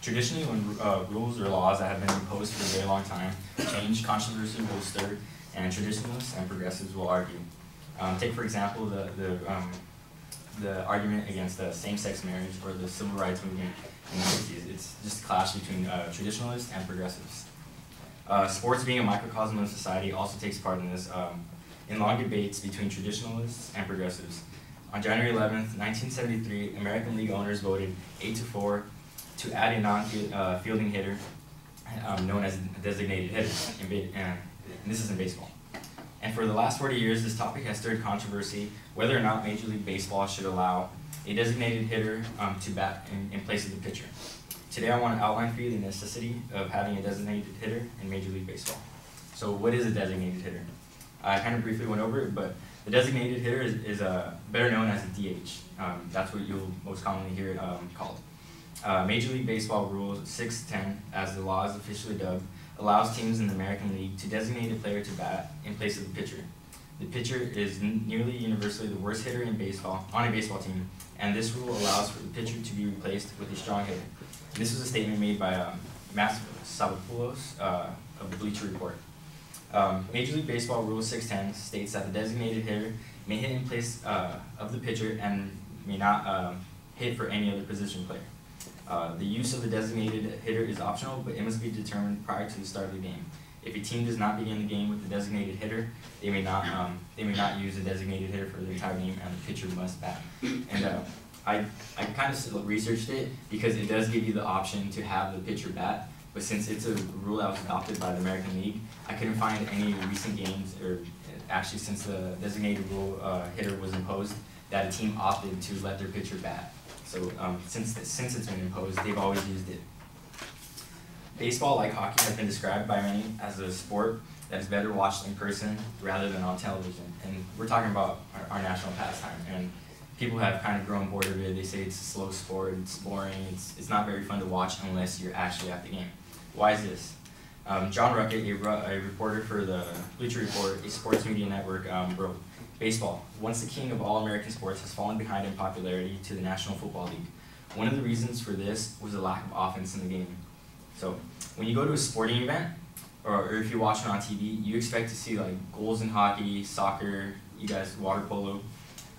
Traditionally, when rules or laws that have been imposed for a very long time change, controversy will stir, and traditionalists and progressives will argue. Take, for example, the argument against same-sex marriage or the civil rights movement in the 60s. It's just a clash between traditionalists and progressives. Sports, being a microcosm of society, also takes part in this, in long debates between traditionalists and progressives. On January 11th, 1973, American League owners voted 8-4 to add a non-fielding hitter known as a designated hitter, and this is in baseball. And for the last 40 years, this topic has stirred controversy whether or not Major League Baseball should allow a designated hitter to bat in place of the pitcher. Today I want to outline for you the necessity of having a designated hitter in Major League Baseball. So what is a designated hitter? I kind of briefly went over it, but the designated hitter is better known as a DH. That's what you'll most commonly hear it called. Major League Baseball Rule 6-10, as the law is officially dubbed, allows teams in the American League to designate a player to bat in place of the pitcher. The pitcher is nearly universally the worst hitter in baseball on a baseball team, and this rule allows for the pitcher to be replaced with a strong hitter. This was a statement made by Matt Salopoulos of the Bleacher Report. Major League Baseball Rule 6-10 states that the designated hitter may hit in place of the pitcher and may not hit for any other position player. The use of the designated hitter is optional, but it must be determined prior to the start of the game. If a team does not begin the game with the designated hitter, they may not use a designated hitter for the entire game, and the pitcher must bat. And I kind of researched it because it does give you the option to have the pitcher bat, but since it's a rule that was adopted by the American League, I couldn't find any recent games, or actually since the designated rule hitter was imposed, that a team opted to let their pitcher bat. So since it's been imposed, they've always used it. Baseball, like hockey, has been described by many as a sport that is better watched in person rather than on television. And we're talking about our national pastime. And people have kind of grown bored of it. They say it's a slow sport, it's boring, it's not very fun to watch unless you're actually at the game. Why is this? John Ruckett, a reporter for the Bleacher Report, a sports media network, wrote, "Baseball, once the king of all American sports, has fallen behind in popularity to the National Football League. One of the reasons for this was the lack of offense in the game." So when you go to a sporting event, or if you're watching on TV, you expect to see like goals in hockey, soccer, you guys, water polo.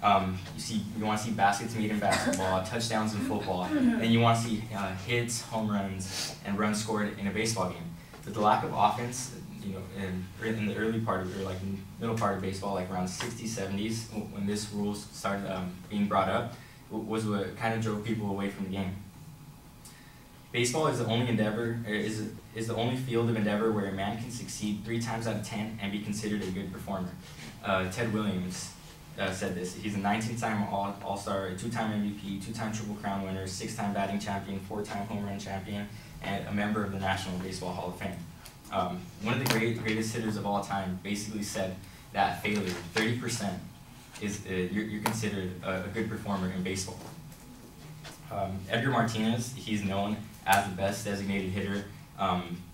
You want to see baskets made in basketball, touchdowns in football, and you want to see hits, home runs, and runs scored in a baseball game. But the lack of offense, you know, in the early part of, or like middle part of baseball, like around 60s, 70s, when this rule started being brought up, was what kind of drove people away from the game. Baseball is the only is the only field of endeavor where a man can succeed 3 times out of 10 and be considered a good performer. Ted Williams said this. He's a 19-time All-Star, a 2-time MVP, 2-time Triple Crown winner, 6-time batting champion, 4-time home run champion, and a member of the National Baseball Hall of Fame. One of the greatest hitters of all time basically said that failure, 30%, is you're considered a good performer in baseball. Edgar Martinez, he's known as the best designated hitter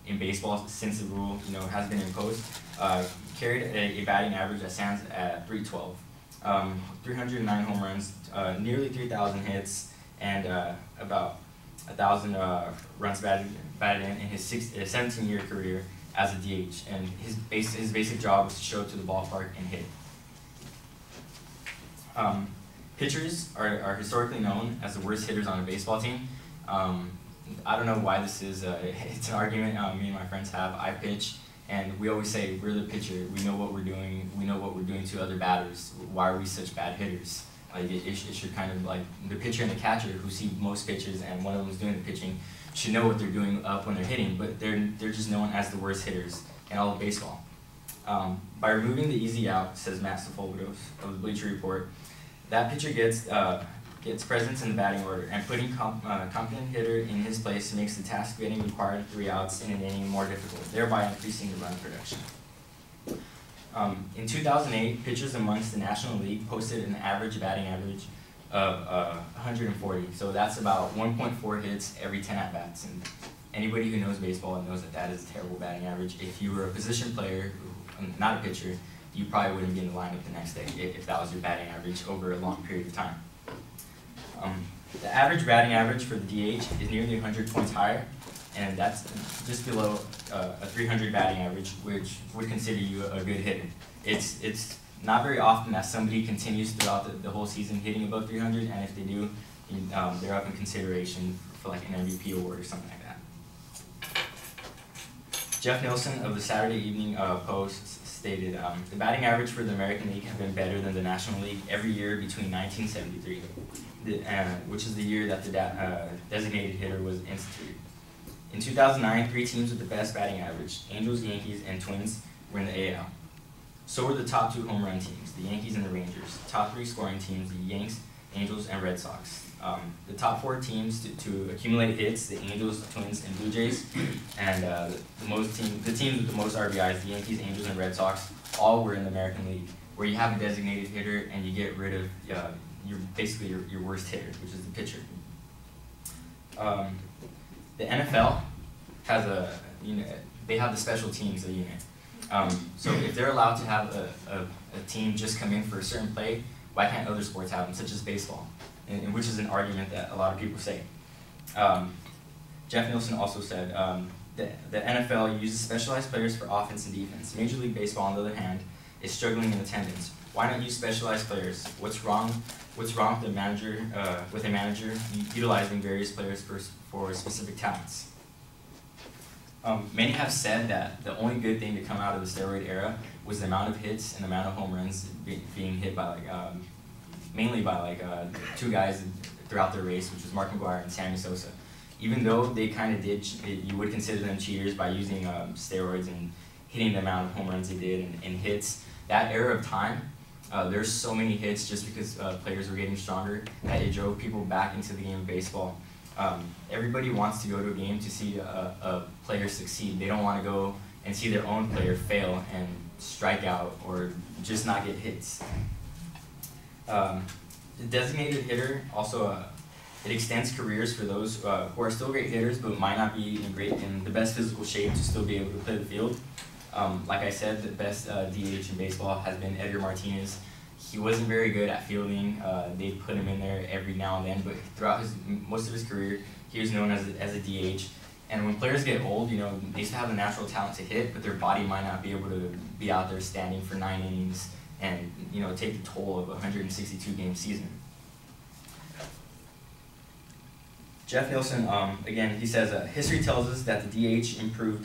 in baseball since the rule has been imposed. Carried a batting average that stands at .312. 309 home runs, nearly 3,000 hits, and about 1,000 runs batted in his 17-year career as a DH. And his basic job was to show up to the ballpark and hit. Pitchers are historically known as the worst hitters on a baseball team. I don't know why this is. It's an argument me and my friends have. I pitch, and we always say, we're the pitcher. We know what we're doing. We know what we're doing to other batters. Why are we such bad hitters? Like it should kind of like the pitcher and the catcher who see most pitches, and one of them is doing the pitching, should know what they're doing up when they're hitting. But they're just known as the worst hitters in all of baseball. By removing the easy out, says Matt Salopoulos of the Bleacher Report, that pitcher gets presence in the batting order, and putting competent hitter in his place makes the task of getting required 3 outs in an inning more difficult, thereby increasing the run production. In 2008, pitchers amongst the National League posted an average batting average of 140, so that's about 1.4 hits every 10 at-bats. And anybody who knows baseball knows that that is a terrible batting average. If you were a position player, not a pitcher, you probably wouldn't be in the lineup the next day if that was your batting average over a long period of time. The average batting average for the DH is nearly 100 points higher, and that's just below a 300 batting average, which would consider you a good hitter. It's not very often that somebody continues throughout the whole season hitting above 300, and if they do, they're up in consideration for like an MVP award or something like that. Jeff Nielsen of the Saturday Evening Post stated, the batting average for the American League have been better than the National League every year between 1973, which is the year that the designated hitter was instituted. In 2009, 3 teams with the best batting average, Angels, Yankees, and Twins, were in the AL. So were the top 2 home run teams, the Yankees and the Rangers. Top 3 scoring teams, the Yanks, Angels, and Red Sox. The top 4 teams to accumulate hits, the Angels, Twins, and Blue Jays, and the teams with the most RBIs, the Yankees, Angels, and Red Sox, all were in the American League, where you have a designated hitter and you get rid of basically your worst hitter, which is the pitcher. The NFL has they have the special teams unit. So if they're allowed to have a team just come in for a certain play, why can't other sports have them, such as baseball? And which is an argument that a lot of people say. Jeff Nielsen also said the NFL uses specialized players for offense and defense. Major League Baseball, on the other hand, is struggling in attendance. Why not use specialized players? What's wrong with a manager utilizing various players for specific talents? Many have said that the only good thing to come out of the steroid era was the amount of hits and the amount of home runs being hit by mainly by 2 guys throughout their race, which was Mark McGwire and Sammy Sosa. Even though they kind of did, you would consider them cheaters by using steroids and hitting the amount of home runs they did and hits. That era of time, there's so many hits just because players were getting stronger that it drove people back into the game of baseball. Everybody wants to go to a game to see a player succeed. They don't want to go and see their own player fail and strike out or just not get hits. The designated hitter also it extends careers for those who are still great hitters but might not be in the best physical shape to still be able to play the field. Like I said, the best DH in baseball has been Edgar Martinez. He wasn't very good at fielding. They put him in there every now and then, but throughout most of his career, he was known as a DH. And when players get old, they used to have the natural talent to hit, but their body might not be able to be out there standing for 9 innings and take the toll of a 162-game season. Jeff Nielsen, again, he says, history tells us that the DH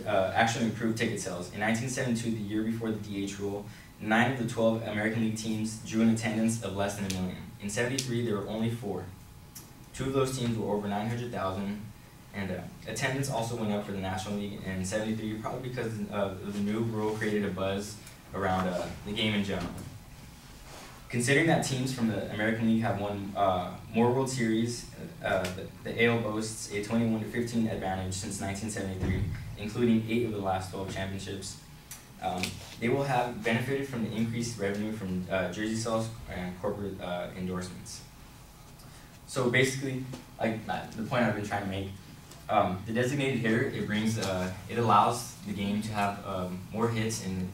actually improved ticket sales. In 1972, the year before the DH rule, 9 of the 12 American League teams drew an attendance of less than 1 million. In 73, there were only 4. 2 of those teams were over 900,000, and attendance also went up for the National League in 73, probably because the new rule created a buzz around the game in general. Considering that teams from the American League have won more World Series, the AL boasts a 21-15 advantage since 1973, including 8 of the last 12 championships. They will have benefited from the increased revenue from jersey sales and corporate endorsements. So basically, the point I've been trying to make, the designated hitter, it allows the game to have more hits, and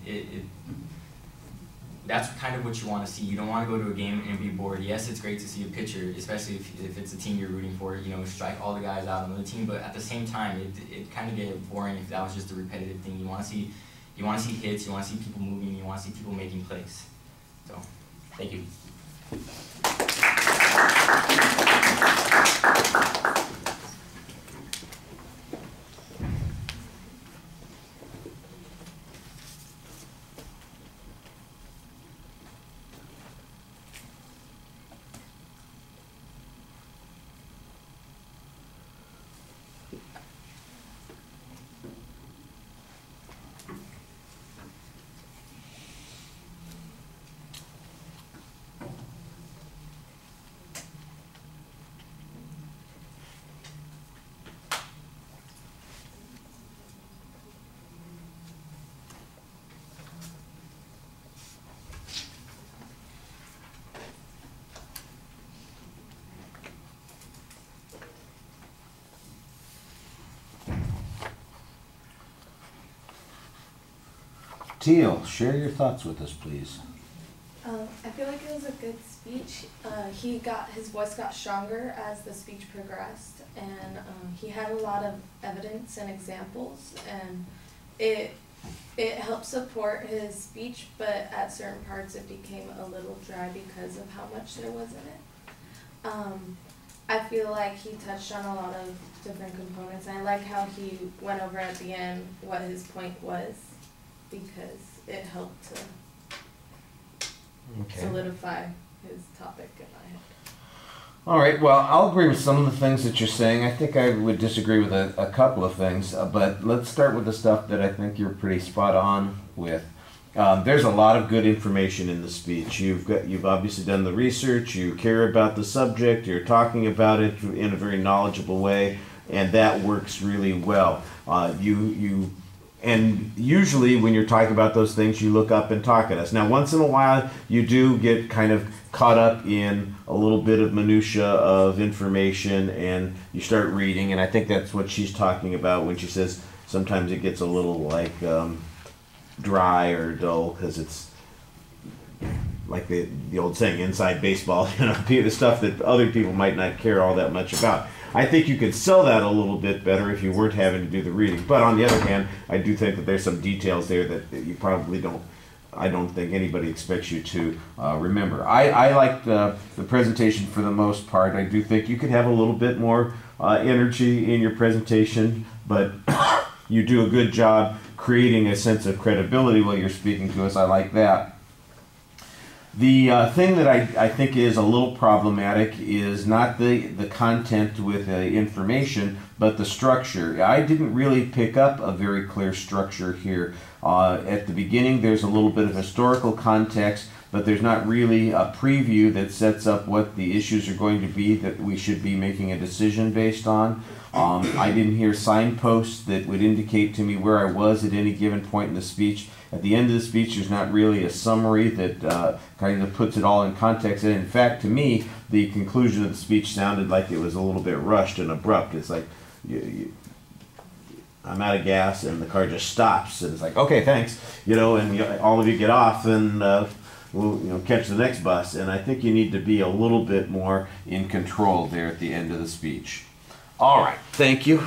that's kind of what you want to see. You don't want to go to a game and be bored. Yes, it's great to see a pitcher, especially if it's a team you're rooting for, strike all the guys out on the team, but at the same time, it kind of get boring if that was just a repetitive thing. You want to see hits, you want to see people moving, you want to see people making plays. So, thank you. Teal, share your thoughts with us, please. I feel like it was a good speech. speech. His voice got stronger as the speech progressed, and he had a lot of evidence and examples, and it helped support his speech, but at certain parts it became a little dry because of how much there was in it. I feel like he touched on a lot of different components, and I like how he went over at the end what his point was, because it helped to solidify his topic in my head. All right, well, I'll agree with some of the things that you're saying. I think I would disagree with a couple of things, but let's start with the stuff that I think you're pretty spot on with. There's a lot of good information in the speech. You've obviously done the research, you care about the subject, you're talking about it in a very knowledgeable way, and that works really well. And usually when you're talking about those things, you look up and talk at us. Now, once in a while, you do get kind of caught up in a little bit of minutia of information, and you start reading, and I think that's what she's talking about when she says sometimes it gets a little like dry or dull, because it's like the old saying, inside baseball, you know, the stuff that other people might not care all that much about. I think you could sell that a little bit better if you weren't having to do the reading. But on the other hand, I do think that there's some details there that you probably don't, I don't think anybody expects you to remember. I like the presentation for the most part. I do think you could have a little bit more energy in your presentation, but you do a good job creating a sense of credibility while you're speaking to us. I like that. The thing that I think is a little problematic is not the content with information, but the structure. I didn't really pick up a very clear structure here. At the beginning, there's a little bit of historical context, but there's not really a preview that sets up what the issues are going to be that we should be making a decision based on. I didn't hear signposts that would indicate to me where I was at any given point in the speech. At the end of the speech, there's not really a summary that kind of puts it all in context. And in fact, to me, the conclusion of the speech sounded like it was a little bit rushed and abrupt. It's like, I'm out of gas, and the car just stops, and it's like, okay, thanks, you know, and all of you get off, and we'll catch the next bus. And I think you need to be a little bit more in control there at the end of the speech. All right, thank you.